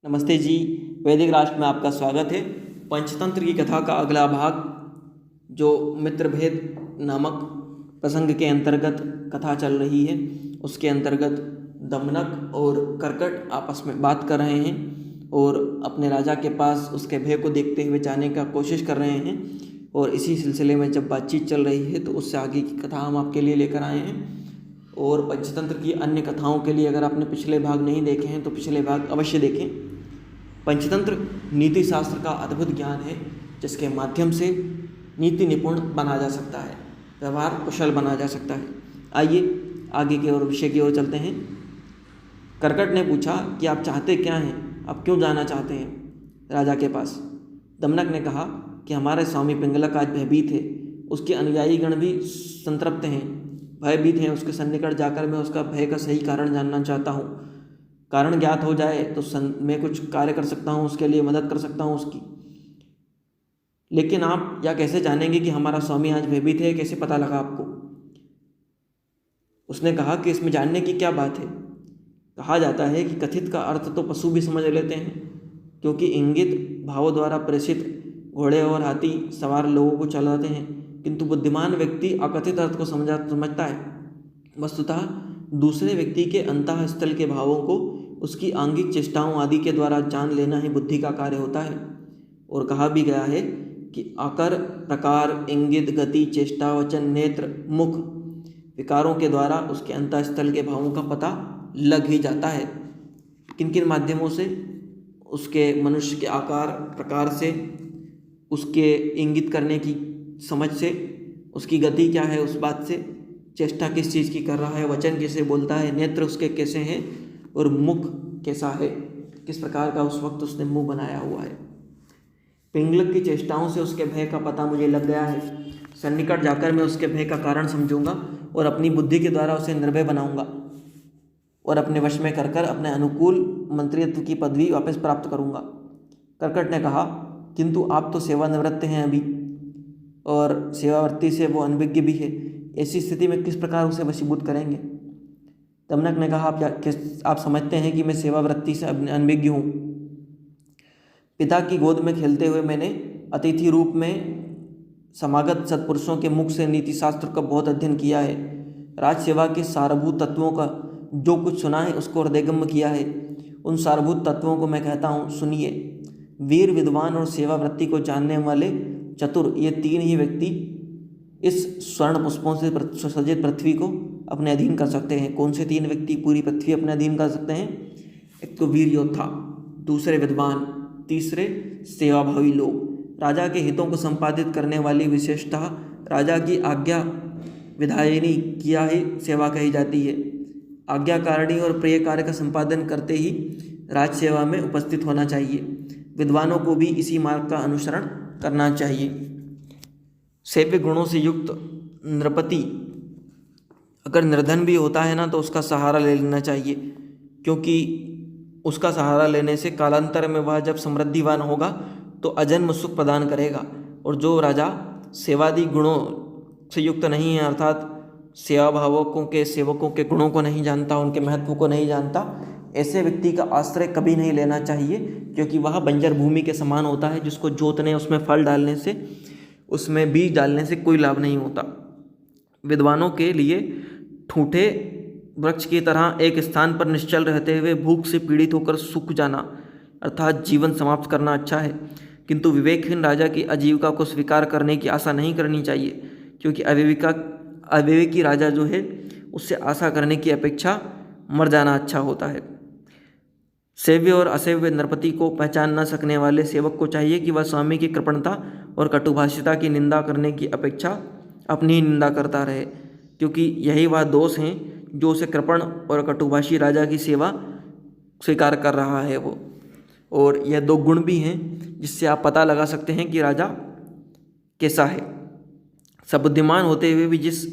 नमस्ते जी। वैदिक राष्ट्र में आपका स्वागत है। पंचतंत्र की कथा का अगला भाग जो मित्रभेद नामक प्रसंग के अंतर्गत कथा चल रही है, उसके अंतर्गत दमनक और कर्कट आपस में बात कर रहे हैं और अपने राजा के पास उसके भय को देखते हुए जाने का कोशिश कर रहे हैं। और इसी सिलसिले में जब बातचीत चल रही है तो उससे आगे की कथा हम आपके लिए लेकर आए हैं। और पंचतंत्र की अन्य कथाओं के लिए अगर आपने पिछले भाग नहीं देखे हैं तो पिछले भाग अवश्य देखें। पंचतंत्र नीति शास्त्र का अद्भुत ज्ञान है जिसके माध्यम से नीति निपुण बना जा सकता है, व्यवहार कुशल बना जा सकता है। आइए आगे की ओर विषय की ओर चलते हैं। कर्कट ने पूछा कि आप चाहते क्या हैं, आप क्यों जाना चाहते हैं राजा के पास। दमनक ने कहा कि हमारे स्वामी पिंगलक आज भयभीत है, उसके अनुयायी गण भी संतृप्त हैं, भयभीत हैं। उसके सन्निकट जाकर मैं उसका भय का सही कारण जानना चाहता हूँ। कारण ज्ञात हो जाए तो मैं कुछ कार्य कर सकता हूँ, उसके लिए मदद कर सकता हूँ उसकी। लेकिन आप यह कैसे जानेंगे कि हमारा स्वामी आज भयभीत है, कैसे पता लगा आपको? उसने कहा कि इसमें जानने की क्या बात है। कहा जाता है कि कथित का अर्थ तो पशु भी समझ लेते हैं, क्योंकि इंगित भावों द्वारा प्रेषित घोड़े और हाथी सवार लोगों को चलाते हैं, किंतु बुद्धिमान व्यक्ति अकथित अर्थ को समझता है। वस्तुतः दूसरे व्यक्ति के अंतःस्थल के भावों को उसकी आंगिक चेष्टाओं आदि के द्वारा जान लेना ही बुद्धि का कार्य होता है। और कहा भी गया है कि आकर, प्रकार, इंगित, गति, चेष्टा, वचन, नेत्र, मुख विकारों के द्वारा उसके अंतःस्थल के भावों का पता लग ही जाता है। किन किन माध्यमों से? उसके मनुष्य के आकार प्रकार से, उसके इंगित करने की समझ से, उसकी गति क्या है उस बात से, चेष्टा किस चीज़ की कर रहा है, वचन कैसे बोलता है, नेत्र उसके कैसे हैं और मुख कैसा है, किस प्रकार का उस वक्त उसने मुंह बनाया हुआ है। पिंगलक की चेष्टाओं से उसके भय का पता मुझे लग गया है। सन्निकट जाकर मैं उसके भय का कारण समझूंगा और अपनी बुद्धि के द्वारा उसे निर्भय बनाऊंगा और अपने वश में कर अपने अनुकूल मंत्रित्व की पदवी वापस प्राप्त करूंगा। कर्कट ने कहा, किंतु आप तो सेवानिवृत्त हैं अभी, और सेवावर्ती से वो अनभिज्ञ भी है। ऐसी स्थिति में किस प्रकार उसे वशीभूत करेंगे? दमनक ने कहा, आप समझते हैं कि मैं सेवावृत्ति से अनभिज्ञ हूँ। पिता की गोद में खेलते हुए मैंने अतिथि रूप में समागत सत्पुरुषों के मुख से नीति शास्त्र का बहुत अध्ययन किया है। राज सेवा के सारभूत तत्वों का जो कुछ सुना है उसको हृदयगम्य किया है। उन सारभूत तत्वों को मैं कहता हूँ, सुनिए। वीर, विद्वान और सेवावृत्ति को जानने वाले चतुर, ये तीन ही व्यक्ति इस स्वर्ण पुष्पों से सुसज्जित पृथ्वी को अपने अधीन कर सकते हैं। कौन से तीन व्यक्ति पूरी पृथ्वी अपने अधीन कर सकते हैं? एक तो वीर योद्धा, दूसरे विद्वान, तीसरे सेवाभावी लोग। राजा के हितों को संपादित करने वाली विशेषतः राजा की आज्ञा विधायिनी किया ही सेवा कही जाती है। आज्ञाकारिणी और प्रिय कार्य का संपादन करते ही राज सेवा में उपस्थित होना चाहिए। विद्वानों को भी इसी मार्ग का अनुसरण करना चाहिए। सेव्य गुणों से युक्त नृपति अगर निर्धन भी होता है ना तो उसका सहारा ले लेना चाहिए, क्योंकि उसका सहारा लेने से कालांतर में वह जब समृद्धिवान होगा तो अजन्म सुख प्रदान करेगा। और जो राजा सेवादि गुणों से युक्त नहीं है, अर्थात सेवा भावकों के सेवकों के गुणों को नहीं जानता, उनके महत्व को नहीं जानता, ऐसे व्यक्ति का आश्रय कभी नहीं लेना चाहिए, क्योंकि वह बंजर भूमि के समान होता है जिसको जोतने, उसमें फल डालने से, उसमें बीज डालने से कोई लाभ नहीं होता। विद्वानों के लिए ठूठे वृक्ष की तरह एक स्थान पर निश्चल रहते हुए भूख से पीड़ित होकर सूख जाना अर्थात जीवन समाप्त करना अच्छा है, किंतु विवेकहीन राजा की आजीविका को स्वीकार करने की आशा नहीं करनी चाहिए, क्योंकि अविवेकी राजा जो है उससे आशा करने की अपेक्षा मर जाना अच्छा होता है। सेव्य और असेव्य नृपति को पहचान न सकने वाले सेवक को चाहिए कि वह स्वामी की कृपणता और कटुभाषिता की निंदा करने की अपेक्षा अपनी ही निंदा करता रहे, क्योंकि यही वह दोष हैं जो उसे कृपण और कटुभाषी राजा की सेवा स्वीकार कर रहा है वो। और यह दो गुण भी हैं जिससे आप पता लगा सकते हैं कि राजा कैसा है। सबुद्धिमान होते हुए भी जिस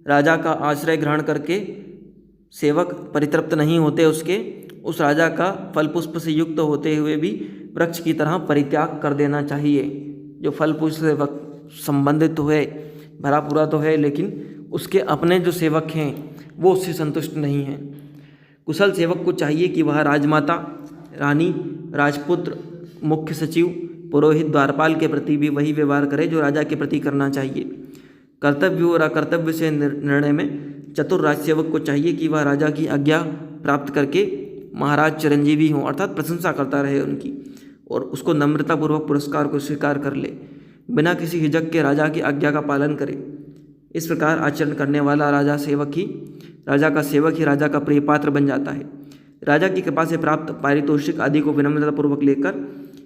राजा का आश्रय ग्रहण करके सेवक परितृप्त नहीं होते, उस राजा का फल पुष्प से युक्त होते हुए भी वृक्ष की तरह परित्याग कर देना चाहिए। जो फल पुष्प से संबंधित तो है, भरा पूरा तो है, लेकिन उसके अपने जो सेवक हैं वो उससे संतुष्ट नहीं हैं। कुशल सेवक को चाहिए कि वह राजमाता, रानी, राजपुत्र, मुख्य सचिव, पुरोहित, द्वारपाल के प्रति भी वही व्यवहार करे जो राजा के प्रति करना चाहिए। कर्तव्य और अकर्तव्य से निर्णय में चतुर राजसेवक को चाहिए कि वह राजा की आज्ञा प्राप्त करके महाराज चिरंजीवी हों, अर्थात प्रशंसा करता रहे उनकी, और उसको नम्रतापूर्वक पुरस्कार को स्वीकार कर ले, बिना किसी हिचक के राजा की आज्ञा का पालन करे। इस प्रकार आचरण करने वाला राजा का सेवक ही राजा का प्रिय पात्र बन जाता है। राजा की कृपा से प्राप्त पारितोषिक आदि को विनम्रतापूर्वक लेकर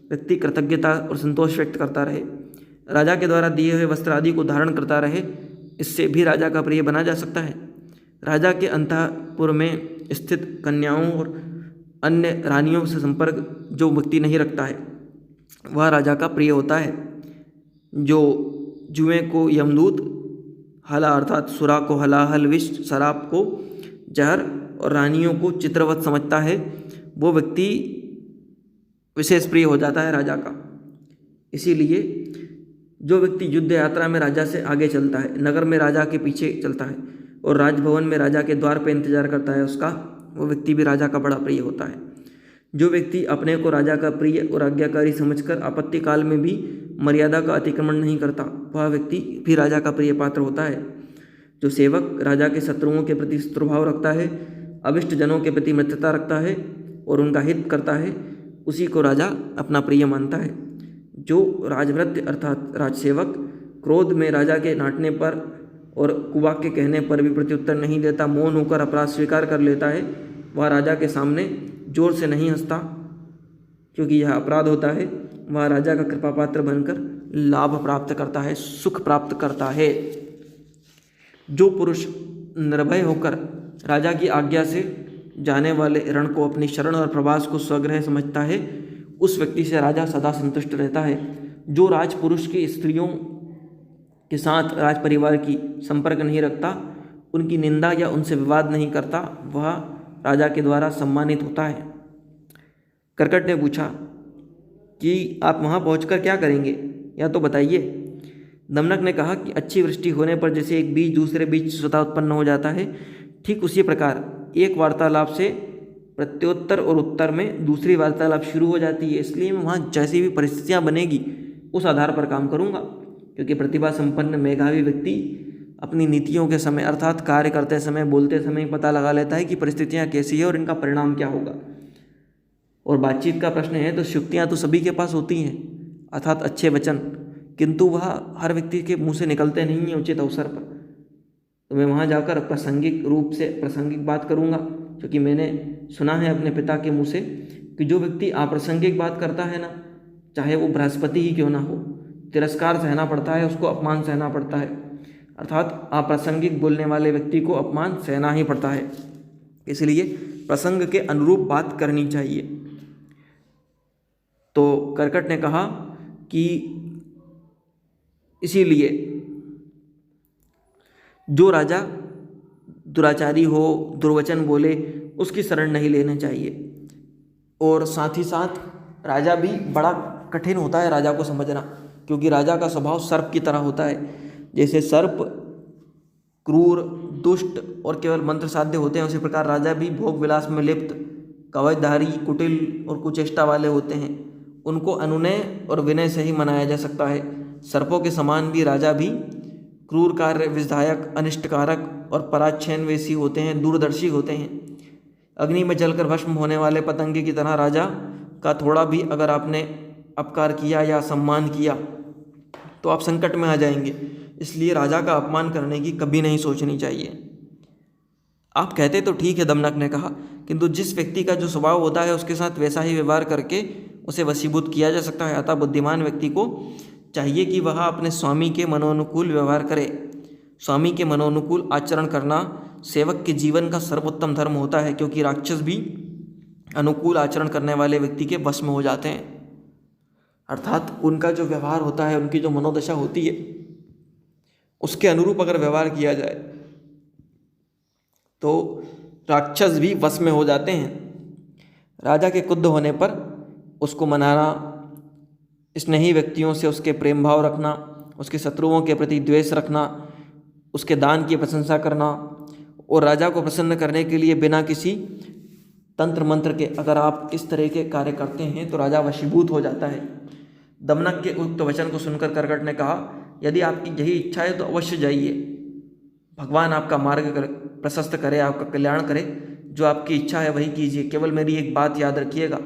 व्यक्ति कृतज्ञता और संतोष व्यक्त करता रहे। राजा के द्वारा दिए हुए वस्त्र आदि को धारण करता रहे, इससे भी राजा का प्रिय बना जा सकता है। राजा के अंतःपुर में स्थित कन्याओं और अन्य रानियों से संपर्क जो व्यक्ति नहीं रखता है वह राजा का प्रिय होता है। जो जुए को यमदूत, हला अर्थात सुरा को हलाहल विष, शराब को जहर और रानियों को चित्रवत समझता है, वो व्यक्ति विशेष प्रिय हो जाता है राजा का। इसीलिए जो व्यक्ति युद्ध यात्रा में राजा से आगे चलता है, नगर में राजा के पीछे चलता है और राजभवन में राजा के द्वार पर इंतजार करता है उसका, वो व्यक्ति भी राजा का बड़ा प्रिय होता है। जो व्यक्ति अपने को राजा का प्रिय और आज्ञाकारी समझकर आपत्ति काल में भी मर्यादा का अतिक्रमण नहीं करता, वह व्यक्ति भी राजा का प्रिय पात्र होता है। जो सेवक राजा के शत्रुओं के प्रति शत्रुभाव रखता है, अभिष्ट जनों के प्रति मित्रता रखता है और उनका हित करता है, उसी को राजा अपना प्रिय मानता है। जो राजभृत्य अर्थात राजसेवक क्रोध में राजा के डांटने पर और कुवाक्य कहने पर भी प्रत्युत्तर नहीं देता, मौन होकर अपराध स्वीकार कर लेता है, वह राजा के सामने जोर से नहीं हंसता क्योंकि यह अपराध होता है, वह राजा का कृपा पात्र बनकर लाभ प्राप्त करता है, सुख प्राप्त करता है। जो पुरुष निर्भय होकर राजा की आज्ञा से जाने वाले रण को अपनी शरण और प्रवास को स्वगृह समझता है, उस व्यक्ति से राजा सदा संतुष्ट रहता है। जो राजपुरुष की स्त्रियों के साथ राज परिवार की संपर्क नहीं रखता, उनकी निंदा या उनसे विवाद नहीं करता, वह राजा के द्वारा सम्मानित होता है। कर्कट ने पूछा कि आप वहाँ पहुंचकर क्या करेंगे, या तो बताइए। दमनक ने कहा कि अच्छी वृष्टि होने पर जैसे एक बीज दूसरे बीज स्वतः उत्पन्न हो जाता है, ठीक उसी प्रकार एक वार्तालाप से प्रत्युत्तर और उत्तर में दूसरी वार्तालाप शुरू हो जाती है। इसलिए मैं वहाँ जैसी भी परिस्थितियाँ बनेगी उस आधार पर काम करूँगा, क्योंकि प्रतिभा संपन्न मेधावी व्यक्ति अपनी नीतियों के समय अर्थात कार्य करते समय, बोलते समय पता लगा लेता है कि परिस्थितियाँ कैसी है और इनका परिणाम क्या होगा। और बातचीत का प्रश्न है तो युक्तियाँ तो सभी के पास होती हैं, अर्थात अच्छे वचन, किंतु वह हर व्यक्ति के मुंह से निकलते नहीं हैं उचित अवसर पर। तो मैं वहाँ जाकर प्रासंगिक रूप से प्रासंगिक बात करूँगा, क्योंकि मैंने सुना है अपने पिता के मुँह से कि जो व्यक्ति अप्रासंगिक बात करता है ना, चाहे वो बृहस्पति ही क्यों ना हो, तिरस्कार सहना पड़ता है, उसको अपमान सहना पड़ता है, अर्थात अप्रासंगिक बोलने वाले व्यक्ति को अपमान सहना ही पड़ता है। इसलिए प्रसंग के अनुरूप बात करनी चाहिए। तो कर्कट ने कहा कि इसीलिए जो राजा दुराचारी हो, दुर्वचन बोले, उसकी शरण नहीं लेना चाहिए। और साथ ही साथ राजा भी बड़ा कठिन होता है राजा को समझना, क्योंकि राजा का स्वभाव सर्प की तरह होता है। जैसे सर्प क्रूर, दुष्ट और केवल मंत्र साध्य होते हैं, उसी प्रकार राजा भी भोग विलास में लिप्त, कवचधारी, कुटिल और कुचेष्टा वाले होते हैं। उनको अनुनय और विनय से ही मनाया जा सकता है। सर्पों के समान भी राजा भी क्रूर कार्य, विधायक, अनिष्टकारक और पराच्छेनवेशी होते हैं, दूरदर्शी होते हैं। अग्नि में जलकर भस्म होने वाले पतंगे की तरह राजा का थोड़ा भी अगर आपने अपकार किया या सम्मान किया तो आप संकट में आ जाएंगे। इसलिए राजा का अपमान करने की कभी नहीं सोचनी चाहिए। आप कहते तो ठीक है, दमनक ने कहा, किंतु जिस व्यक्ति का जो स्वभाव होता है उसके साथ वैसा ही व्यवहार करके उसे वशीभूत किया जा सकता है। अतः बुद्धिमान व्यक्ति को चाहिए कि वह अपने स्वामी के मनोनुकूल व्यवहार करे। स्वामी के मनोनुकूल आचरण करना सेवक के जीवन का सर्वोत्तम धर्म होता है, क्योंकि राक्षस भी अनुकूल आचरण करने वाले व्यक्ति के वश में हो जाते हैं। अर्थात उनका जो व्यवहार होता है, उनकी जो मनोदशा होती है, उसके अनुरूप अगर व्यवहार किया जाए तो राक्षस भी वश में हो जाते हैं। राजा के क्रुद्ध होने पर उसको मनाना, स्नेही व्यक्तियों से उसके प्रेम भाव रखना, उसके शत्रुओं के प्रति द्वेष रखना, उसके दान की प्रशंसा करना और राजा को प्रसन्न करने के लिए बिना किसी तंत्र मंत्र के अगर आप इस तरह के कार्य करते हैं तो राजा वशीभूत हो जाता है। दमनक के उक्त वचन को सुनकर कर्कट ने कहा, यदि आपकी यही इच्छा है तो अवश्य जाइए, भगवान आपका मार्ग प्रशस्त करे, आपका कल्याण करे। जो आपकी इच्छा है वही कीजिए, केवल मेरी एक बात याद रखिएगा,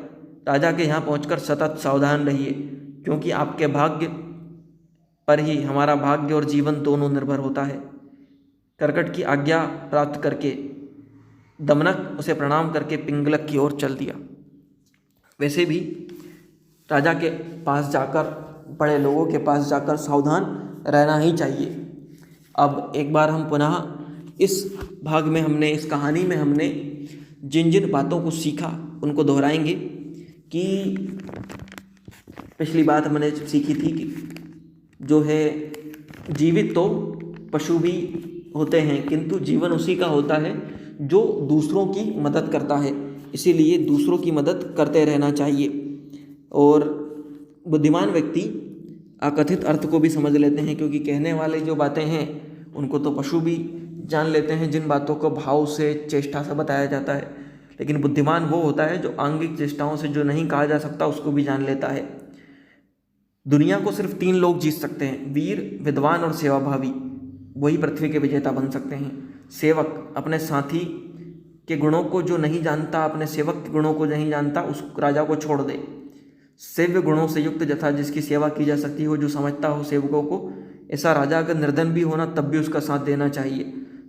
राजा के यहाँ पहुंचकर सतत सावधान रहिए, क्योंकि आपके भाग्य पर ही हमारा भाग्य और जीवन दोनों निर्भर होता है। कर्कट की आज्ञा प्राप्त करके दमनक उसे प्रणाम करके पिंगलक की ओर चल दिया। वैसे भी राजा के पास जाकर, बड़े लोगों के पास जाकर सावधान रहना ही चाहिए। अब एक बार हम पुनः इस भाग में हमने, इस कहानी में हमने जिन जिन बातों को सीखा उनको दोहराएंगे। कि पिछली बात हमने सीखी थी कि जो है जीवित तो पशु भी होते हैं, किंतु जीवन उसी का होता है जो दूसरों की मदद करता है, इसीलिए दूसरों की मदद करते रहना चाहिए। और बुद्धिमान व्यक्ति अकथित अर्थ को भी समझ लेते हैं, क्योंकि कहने वाले जो बातें हैं उनको तो पशु भी जान लेते हैं, जिन बातों को भाव से, चेष्टा से बताया जाता है। लेकिन बुद्धिमान वो होता है जो आंगिक चेष्टाओं से जो नहीं कहा जा सकता उसको भी जान लेता है। दुनिया को सिर्फ 3 लोग जीत सकते हैं, वीर, विद्वान और सेवाभावी। वही पृथ्वी के विजेता बन सकते हैं। सेवक अपने साथी के गुणों को जो नहीं जानता, अपने सेवक के गुणों को नहीं जानता, उस राजा को छोड़ दे। सेव्य गुणों से युक्त जथा जिसकी सेवा की जा सकती हो, जो समझता हो सेवकों को, ऐसा राजा अगर निर्धन भी होना तब भी उसका साथ देना चाहिए,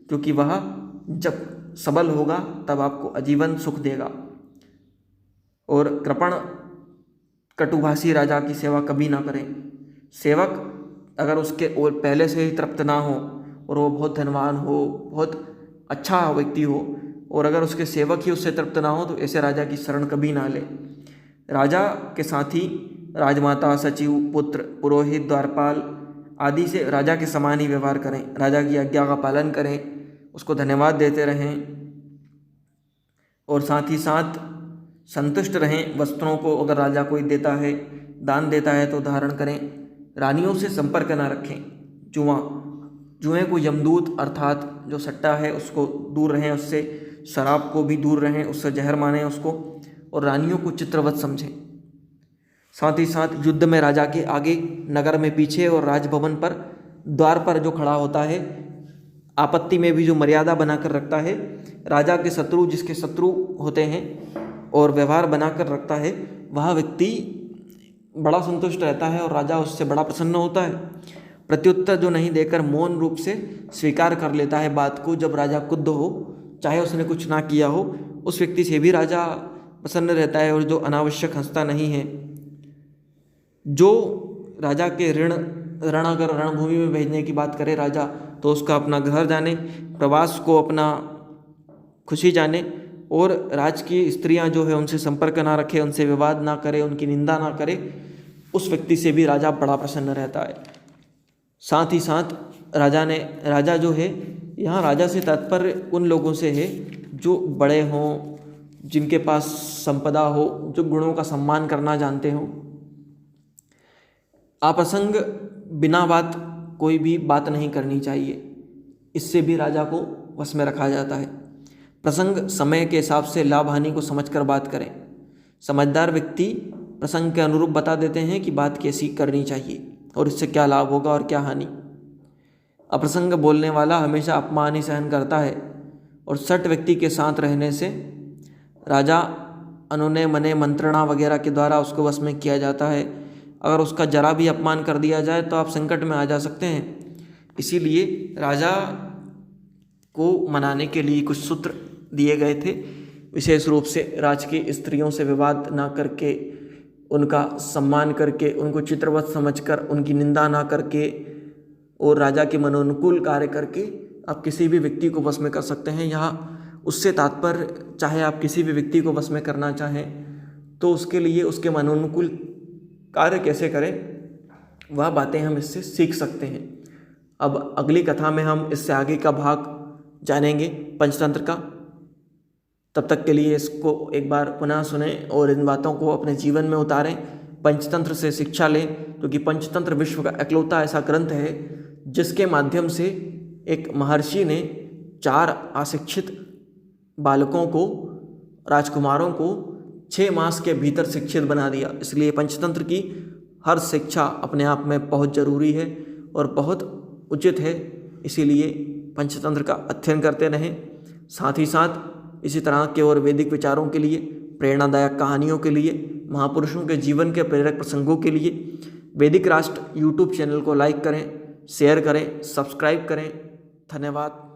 क्योंकि वह जब सबल होगा तब आपको आजीवन सुख देगा। और कृपण कटुभाषी राजा की सेवा कभी ना करें। सेवक अगर उसके और पहले से ही तृप्त ना हो और वो बहुत धनवान हो, बहुत अच्छा व्यक्ति हो, और अगर उसके सेवक ही उससे तृप्त ना हो, तो ऐसे राजा की शरण कभी ना ले। राजा के साथ ही राजमाता, सचिव, पुत्र, पुरोहित, द्वारपाल आदि से राजा के समान ही व्यवहार करें। राजा की आज्ञा का पालन करें, उसको धन्यवाद देते रहें, और साथ ही साथ संतुष्ट रहें। वस्त्रों को अगर राजा कोई देता है, दान देता है तो धारण करें। रानियों से संपर्क न रखें। जुएं को यमदूत अर्थात जो सट्टा है उसको दूर रहें उससे, शराब को भी दूर रहें, उससे जहर मानें उसको, और रानियों को चित्रवत समझें। साथ ही साथ युद्ध में राजा के आगे, नगर में पीछे, और राजभवन पर द्वार पर जो खड़ा होता है, आपत्ति में भी जो मर्यादा बनाकर रखता है, राजा के शत्रु जिसके शत्रु होते हैं और व्यवहार बनाकर रखता है, वह व्यक्ति बड़ा संतुष्ट रहता है और राजा उससे बड़ा प्रसन्न होता है। प्रत्युत्तर जो नहीं देकर मौन रूप से स्वीकार कर लेता है बात को, जब राजा क्रुद्ध हो, चाहे उसने कुछ ना किया हो, उस व्यक्ति से भी राजा प्रसन्न रहता है, और जो अनावश्यक हंसता नहीं है। जो राजा के ऋण अगर रणभूमि में भेजने की बात करे राजा, तो उसका अपना घर जाने, प्रवास को अपना खुशी जाने, और राज की स्त्रियां जो है उनसे संपर्क ना रखे, उनसे विवाद ना करे, उनकी निंदा ना करे, उस व्यक्ति से भी राजा बड़ा प्रसन्न रहता है। साथ ही साथ राजा जो है, यहाँ राजा से तात्पर्य उन लोगों से है जो बड़े हों, जिनके पास संपदा हो, जो गुणों का सम्मान करना जानते हों। आप्रसंग बिना बात कोई भी बात नहीं करनी चाहिए, इससे भी राजा को वश में रखा जाता है। प्रसंग समय के हिसाब से लाभ हानि को समझकर बात करें। समझदार व्यक्ति प्रसंग के अनुरूप बता देते हैं कि बात कैसी करनी चाहिए और इससे क्या लाभ होगा और क्या हानि। अप्रसंग बोलने वाला हमेशा अपमान ही सहन करता है, और सट व्यक्ति के साथ रहने से राजा अनुनय मने मंत्रणा वगैरह के द्वारा उसको वश में किया जाता है। अगर उसका जरा भी अपमान कर दिया जाए तो आप संकट में आ जा सकते हैं। इसीलिए राजा को मनाने के लिए कुछ सूत्र दिए गए थे, विशेष रूप से राज की स्त्रियों से विवाद ना करके, उनका सम्मान करके, उनको चित्रवत समझकर, उनकी निंदा ना करके, और राजा के मनोनुकूल कार्य करके आप किसी भी व्यक्ति को वश में कर सकते हैं। यहाँ उससे तात्पर्य, चाहे आप किसी भी व्यक्ति को वश में करना चाहें तो उसके लिए उसके मनोनुकूल कार्य कैसे करें, वह बातें हम इससे सीख सकते हैं। अब अगली कथा में हम इससे आगे का भाग जानेंगे पंचतंत्र का। तब तक के लिए इसको एक बार पुनः सुने और इन बातों को अपने जीवन में उतारें, पंचतंत्र से शिक्षा लें, क्योंकि पंचतंत्र विश्व का इकलौता ऐसा ग्रंथ है जिसके माध्यम से एक महर्षि ने 4 अशिक्षित बालकों को राजकुमारों को 6 मास के भीतर शिक्षित बना दिया। इसलिए पंचतंत्र की हर शिक्षा अपने आप में बहुत ज़रूरी है और बहुत उचित है। इसीलिए पंचतंत्र का अध्ययन करते रहें। साथ ही साथ इसी तरह के और वैदिक विचारों के लिए, प्रेरणादायक कहानियों के लिए, महापुरुषों के जीवन के प्रेरक प्रसंगों के लिए वैदिक राष्ट्र यूट्यूब चैनल को लाइक करें, शेयर करें, सब्सक्राइब करें। धन्यवाद।